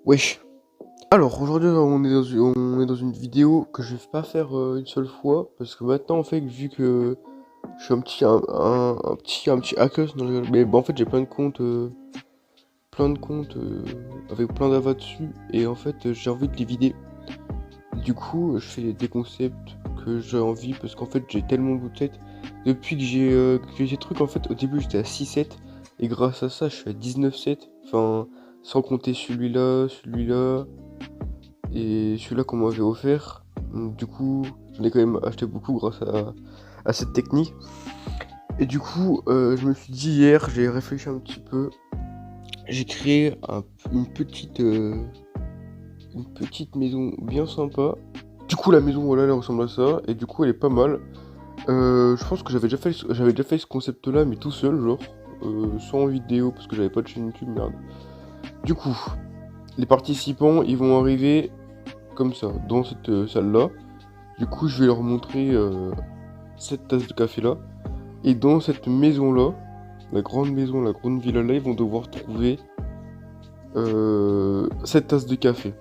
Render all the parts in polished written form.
Wesh. Alors aujourd'hui on est dans une vidéo que je vais pas faire une seule fois parce que maintenant en fait vu que je suis un petit hacker dans mais bon, en fait j'ai plein de comptes avec plein d'avas dessus et en fait j'ai envie de les vider. Du coup je fais des concepts que j'ai envie parce qu'en fait j'ai tellement de tête depuis que j'ai ces trucs. En fait au début j'étais à 6-7 et grâce à ça je suis à 19-7, enfin sans compter celui-là et celui-là qu'on m'avait offert. Donc, du coup, j'en ai quand même acheté beaucoup grâce à cette technique. Et du coup, je me suis dit hier, j'ai réfléchi un petit peu. J'ai créé une petite maison bien sympa. Du coup, la maison, voilà, elle ressemble à ça. Et du coup, elle est pas mal. Je pense que j'avais déjà fait ce concept-là, mais tout seul, genre. Sans vidéo, parce que j'avais pas de chaîne YouTube, merde. Du coup, les participants, ils vont arriver comme ça, dans cette salle-là. Du coup, je vais leur montrer cette tasse de café-là. Et dans cette maison-là, la grande maison, la grande villa-là, ils vont devoir trouver cette tasse de café.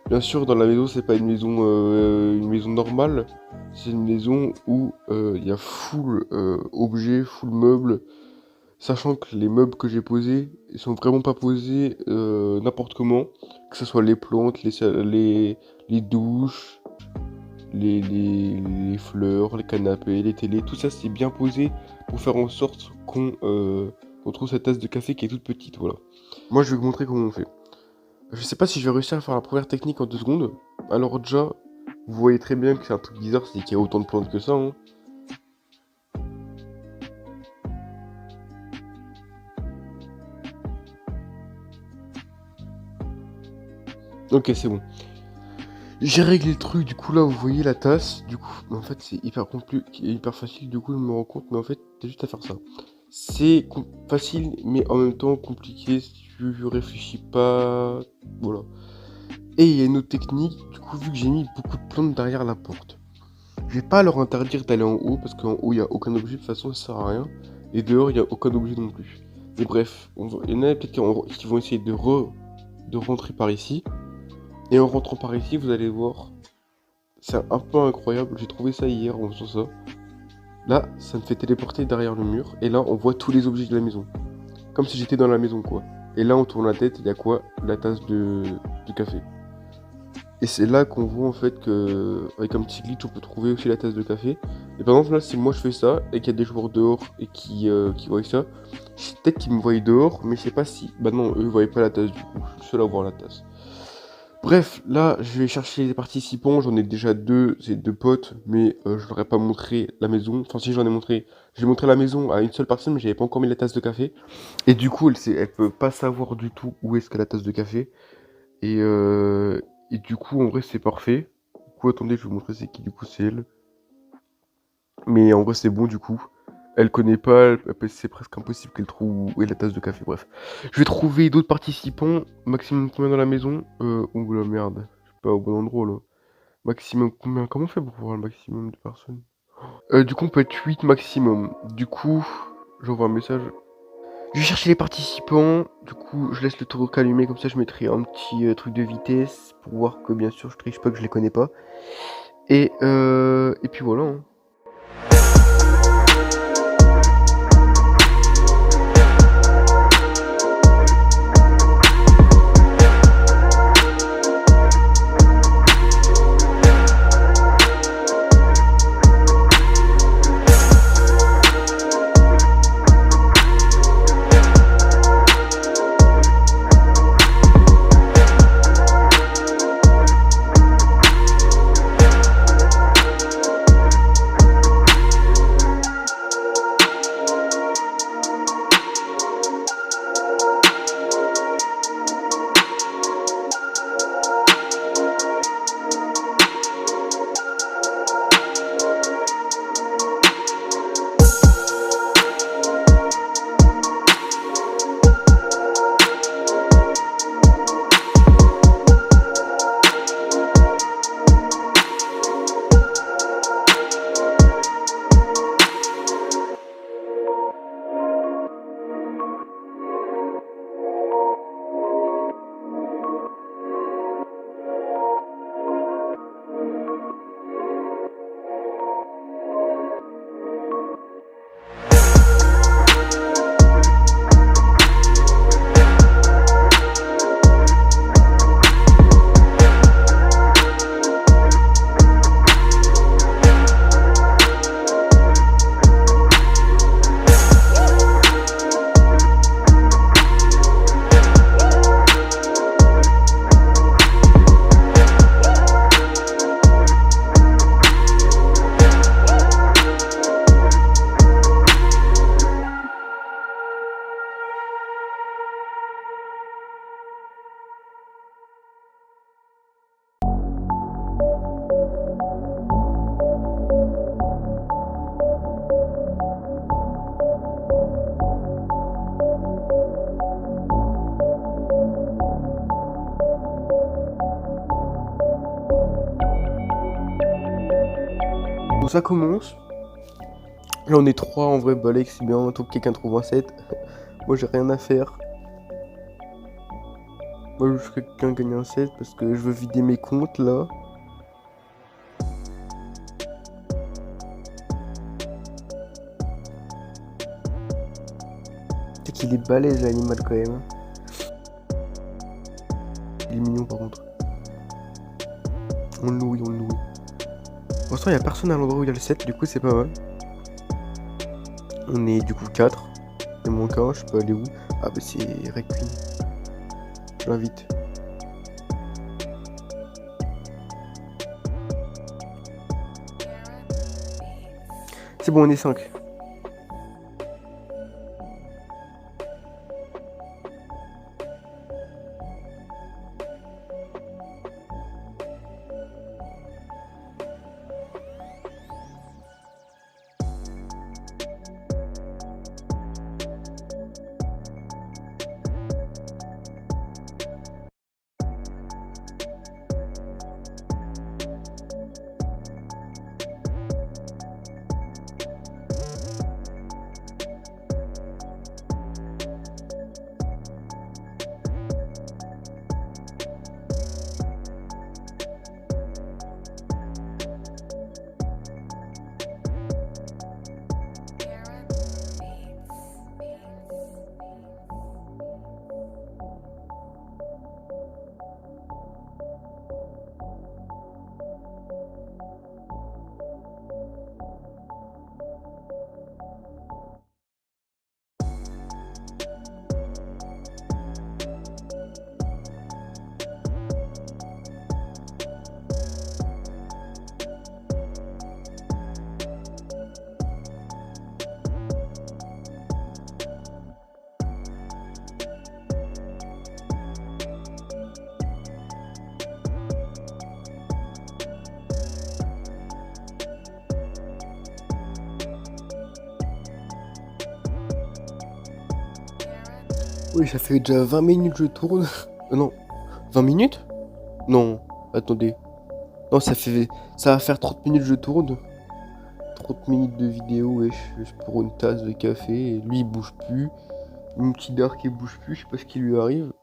Bien sûr, dans la maison, c'est pas une maison normale. C'est une maison où il y a full objets, full meubles. Sachant que les meubles que j'ai posés, ils sont vraiment pas posés n'importe comment. Que ce soit les plantes, les douches, les fleurs, les canapés, les télés, tout ça c'est bien posé pour faire en sorte qu'on trouve cette tasse de café qui est toute petite, voilà. Moi je vais vous montrer comment on fait. Je sais pas si je vais réussir à faire la première technique en 2 secondes. Alors déjà, vous voyez très bien que c'est un truc bizarre, c'est qu'il y a autant de plantes que ça, hein. Ok, c'est bon. J'ai réglé le truc, du coup là vous voyez la tasse, du coup en fait c'est hyper facile, du coup je me rends compte, mais en fait t'as juste à faire ça. C'est facile mais en même temps compliqué si tu réfléchis pas, voilà. Et il y a une autre technique, du coup vu que j'ai mis beaucoup de plantes derrière la porte, je vais pas leur interdire d'aller en haut parce qu'en haut il y a aucun objet, de toute façon ça sert à rien, et dehors il y a aucun objet non plus. Mais bref, il y en a peut-être qui vont essayer de rentrer par ici. Et en rentrant par ici, vous allez voir, c'est un peu incroyable, j'ai trouvé ça hier en faisant ça. Là, ça me fait téléporter derrière le mur, et là, on voit tous les objets de la maison. Comme si j'étais dans la maison, quoi. Et là, on tourne la tête, il y a quoi? La tasse de café. Et c'est là qu'on voit en fait que, avec un petit glitch, on peut trouver aussi la tasse de café. Et par exemple, là, si moi je fais ça, et qu'il y a des joueurs dehors, et qui voient ça, peut-être qu'ils me voient dehors, mais je sais pas si... Bah non, eux, ils voyaient pas la tasse, du coup. Je suis seul à voir la tasse. Bref, là, je vais chercher les participants. J'en ai déjà deux, c'est deux potes, mais je leur ai pas montré la maison. Enfin, si j'en ai montré, j'ai montré la maison à une seule personne, mais j'avais pas encore mis la tasse de café. Et du coup, elle peut pas savoir du tout où est-ce qu'est la tasse de café. Et, euh, et du coup, en vrai, c'est parfait. Du coup, attendez, je vais vous montrer c'est qui. Du coup, c'est elle. Mais en vrai, c'est bon, du coup. Elle connaît pas, c'est presque impossible qu'elle trouve où est la tasse de café, bref. Je vais trouver d'autres participants, maximum combien dans la maison? Oh la merde, je suis pas au bon endroit là. Maximum combien? Comment on fait pour voir le maximum de personnes? Du coup on peut être 8 maximum. Du coup, j'envoie un message. Je vais chercher les participants, du coup je laisse le truc allumé, comme ça je mettrai un petit truc de vitesse pour voir que bien sûr je triche pas, que je les connais pas. Et puis voilà, hein. Bon, ça commence. Là, on est 3 en vrai, balèque, c'est bien. Tant que quelqu'un trouve un 7. Moi, j'ai rien à faire. Moi, je ferais que quelqu'un gagne un 7 parce que je veux vider mes comptes là. Peut-être qu'il est balèze l'animal quand même. Il est mignon par contre. On le nourrit, on le nourrit. Pour l'instant, il n'y a personne à l'endroit où il y a le 7, du coup, c'est pas mal. On est du coup 4. Il manque un, je sais pas aller où. Ah, bah c'est Red Queen. Je l'invite. C'est bon, on est 5. Oui, ça fait déjà 20 minutes que je tourne. Non, 20 minutes? Non, attendez. Non, ça va faire 30 minutes que je tourne. 30 minutes de vidéo, wesh, juste pour une tasse de café. Et lui, il bouge plus. Mon petit Dark, il bouge plus, je sais pas ce qui lui arrive.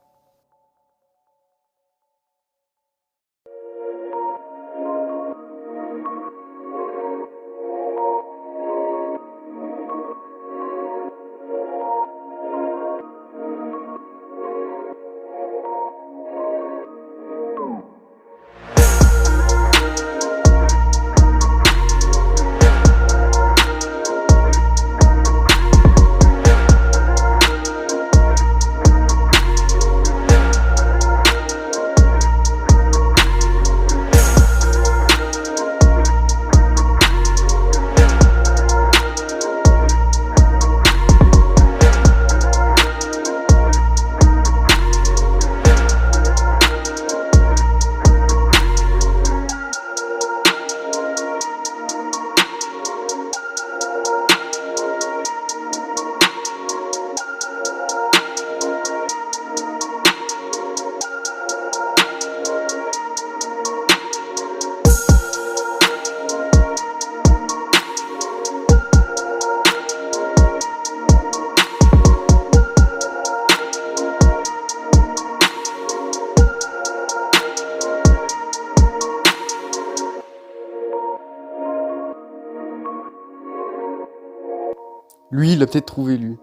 Lui, il a peut-être trouvé, lui.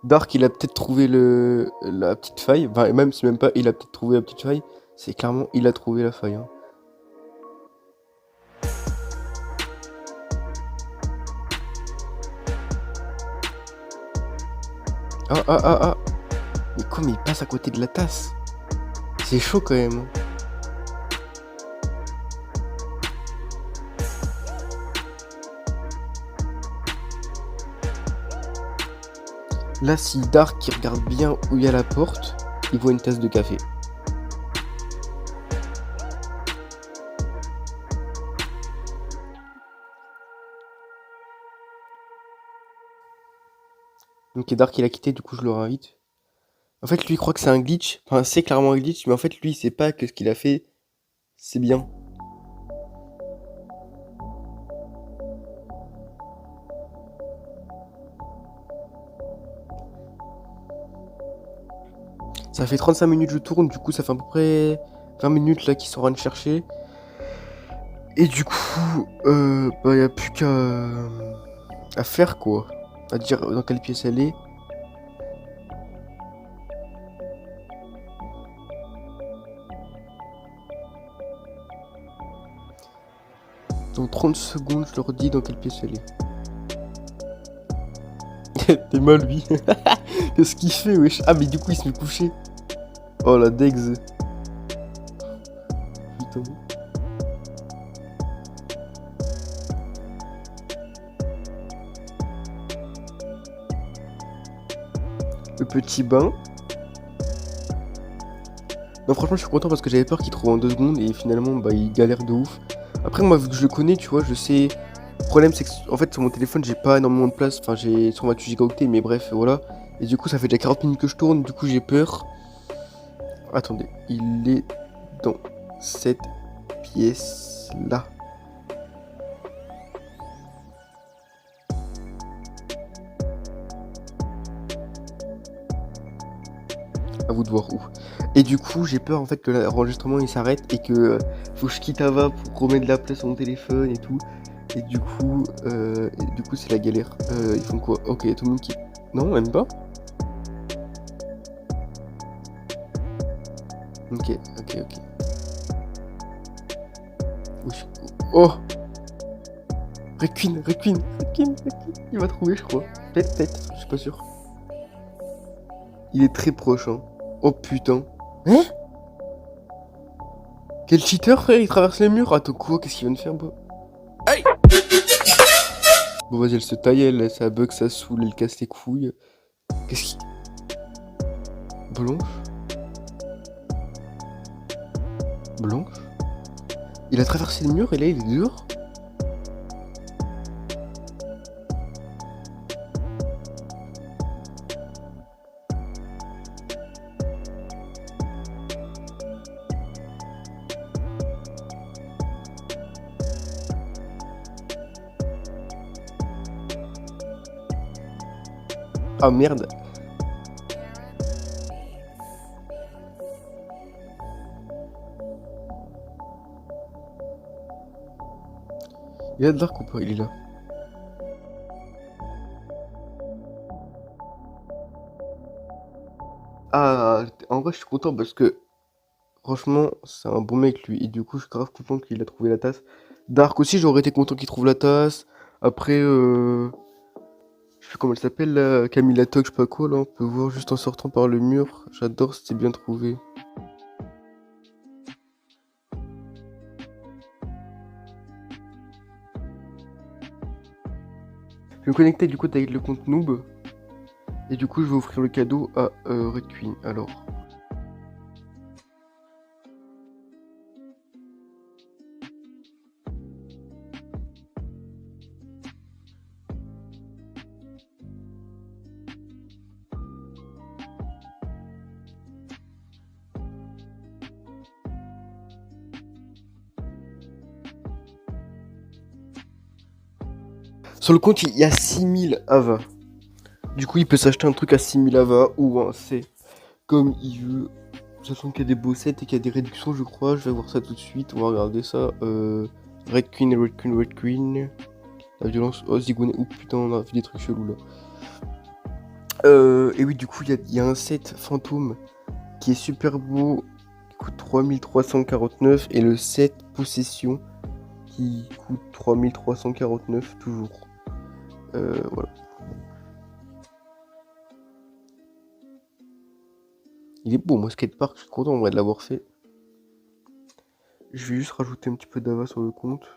Dark, il a peut-être trouvé la petite faille. Enfin, même si même pas, il a peut-être trouvé la petite faille. C'est clairement, il a trouvé la faille. Hein. Ah, ah, ah, ah. Mais comme il passe à côté de la tasse. C'est chaud quand même. Hein. Là, si Dark qui regarde bien où il y a la porte, il voit une tasse de café. Ok, Dark il a quitté, du coup je le réinvite. En fait, lui il croit que c'est un glitch. Enfin, c'est clairement un glitch, mais en fait, lui il sait pas que ce qu'il a fait, c'est bien. Ça fait 35 minutes que je tourne, du coup ça fait à peu près 20 minutes là qu'ils sont en train de chercher. Et du coup, bah y a plus qu'à faire quoi. À dire dans quelle pièce elle est. Dans 30 secondes, je leur dis dans quelle pièce elle est. T'es mal lui. Qu'est-ce qu'il fait wesh? Ah mais du coup il se met couché. Oh la Dex. Putain. Le petit bain. Non franchement je suis content parce que j'avais peur qu'il trouve en 2 secondes et finalement bah il galère de ouf. Après moi vu que je le connais tu vois je sais. Le problème c'est que en fait sur mon téléphone j'ai pas énormément de place. Enfin j'ai 128 Go mais bref voilà. Et du coup ça fait déjà 40 minutes que je tourne, du coup j'ai peur. Attendez, il est dans cette pièce là. À vous de voir où. Et du coup, j'ai peur en fait que l'enregistrement il s'arrête et que faut que je quitte Ava pour remettre de la place sur mon téléphone et tout. Et du coup, c'est la galère. Ils font quoi? Ok, tout le monde qui. Non, même pas. Ok. Oh! Requin. Il va trouver, je crois. Peut-être, je suis pas sûr. Il est très proche, hein. Oh putain. Hein? Quel cheater, frère, il traverse les murs. Attends, quoi? Qu'est-ce qu'il vient de faire, bro? Hey! Bon, vas-y, elle se taille, elle, ça bug, ça saoule, elle casse les couilles. Qu'est-ce qui. Blanche? Il a traversé le mur et là, il est dehors? Ah merde. Il a de l'arc ou pas? Il est là. Ah, en vrai, je suis content parce que franchement, c'est un bon mec lui. Et du coup, je suis grave content qu'il a trouvé la tasse. Dark aussi, j'aurais été content qu'il trouve la tasse. Après, je sais comment elle s'appelle là, Camilla Toc, je sais pas quoi là. On peut voir juste en sortant par le mur. J'adore, c'était bien trouvé. Je vais me connecter du coup avec le compte Noob. Et du coup, je vais offrir le cadeau à Red Queen. Alors. Sur le compte, il y a 6000 AVA. Du coup, il peut s'acheter un truc à 6000 AVA ou un C. Comme il veut. De toute façon, qu'il y a des beaux sets et qu'il y a des réductions, je crois. Je vais voir ça tout de suite. On va regarder ça. Red Queen. La violence. Oh, Zigounet. Oh putain, on a vu des trucs chelous là. Et oui, du coup, il y a un set fantôme qui est super beau. Qui coûte 3349. Et le set possession qui coûte 3349 toujours. Voilà. Il est beau, moi, skatepark, je suis content en vrai de l'avoir fait. Je vais juste rajouter un petit peu d'ava sur le compte.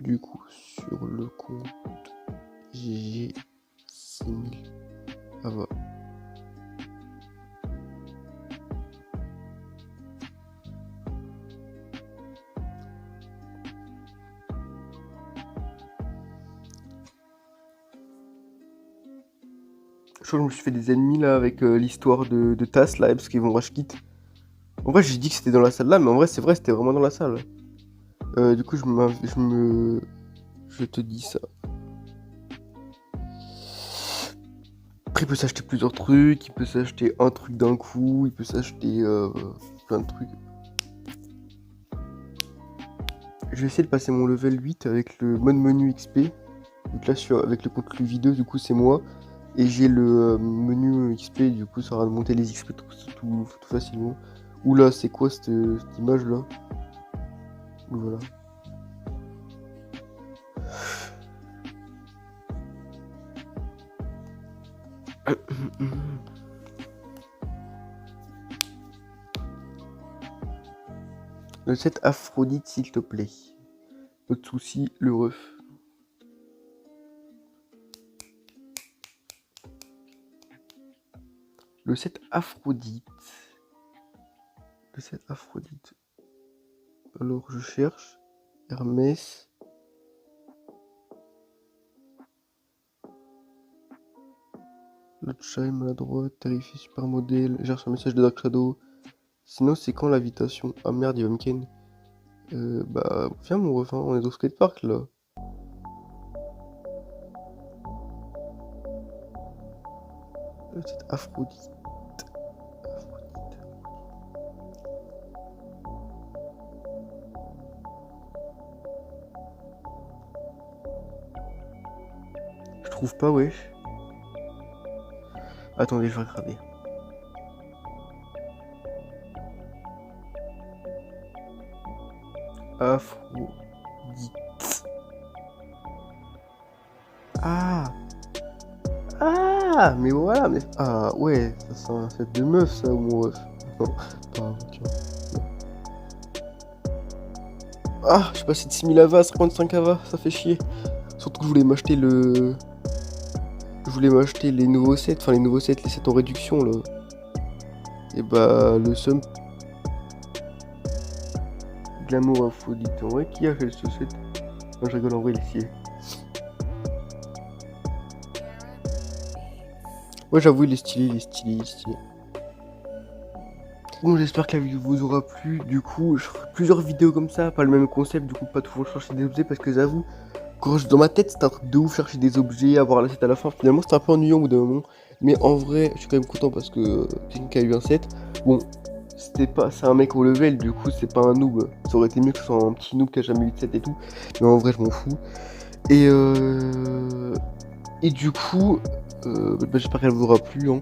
Du coup, sur le compte, j'ai 6000 ava. Je crois que je me suis fait des ennemis là avec l'histoire de TAS là, parce qu'ils vont rush kit. En vrai, j'ai dit que c'était dans la salle là, mais en vrai, c'est vrai, c'était vraiment dans la salle. Du coup, je te dis ça. Après, il peut s'acheter plusieurs trucs, il peut s'acheter un truc d'un coup, il peut s'acheter plein de trucs. Je vais essayer de passer mon level 8 avec le mode menu XP. Donc là, avec le contenu vidéo, du coup, c'est moi. Et j'ai le menu XP, du coup, ça va monter les XP tout facilement. Oula, c'est quoi cette image là? Voilà. Le set Aphrodite, s'il te plaît. Pas de soucis, le ref. Le set Aphrodite. Le set Aphrodite. Alors, je cherche. Hermès. Le chime à la droite. Terrifié supermodèle. Je cherche un message de Dark Shadow. Sinon, c'est quand l'invitation? Ah merde, il va me ken. Bah, viens mon ref, hein, on est au skatepark là. Le set Aphrodite. Je trouve pas, wesh. Attendez, je vais regarder. Aphrodite. Ah! Ah! Mais voilà, mais. Ah ouais, ça c'est un set de meuf ça, mon ref. Non, pas tiens. Ah, je suis passé de 6000 AVA à 55 AVA, ça fait chier. Surtout que je voulais m'acheter le. Je voulais m'acheter les nouveaux sets, enfin les nouveaux sets, les sets en réduction là. Et bah le sum. Glamour Aphrodite. En vrai, qui a fait ce set? Non, je rigole, en vrai, il est stylé. Ouais, j'avoue, il est stylé, il est stylé, il est stylé. Bon, j'espère que la vidéo vous aura plu. Du coup, je ferai plusieurs vidéos comme ça, pas le même concept, du coup, pas toujours chercher des objets, parce que j'avoue, dans ma tête, c'était un truc de ouf, chercher des objets, avoir la set à la fin. Finalement, c'était un peu ennuyant au bout d'un moment. Mais en vrai, je suis quand même content parce que quelqu'un a eu un set. Bon, c'était pas, c'est un mec au level, du coup, c'est pas un noob. Ça aurait été mieux que ce soit un petit noob qui a jamais eu de set et tout. Mais en vrai, je m'en fous. Et du coup, bah, j'espère qu'elle vous aura plu. Hein.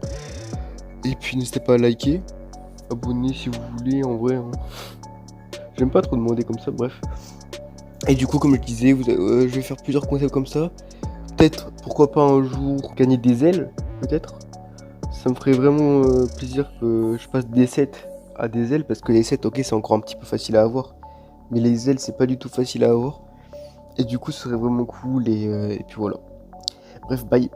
Et puis, n'hésitez pas à liker. Abonner si vous voulez, en vrai. Hein. J'aime pas trop demander comme ça, bref. Et du coup, comme je disais, je vais faire plusieurs concepts comme ça. Peut-être, pourquoi pas un jour, gagner des ailes, peut-être. Ça me ferait vraiment plaisir que je passe des sets à des ailes, parce que les sets, ok, c'est encore un petit peu facile à avoir. Mais les ailes, c'est pas du tout facile à avoir. Et du coup, ce serait vraiment cool, et puis voilà. Bref, bye.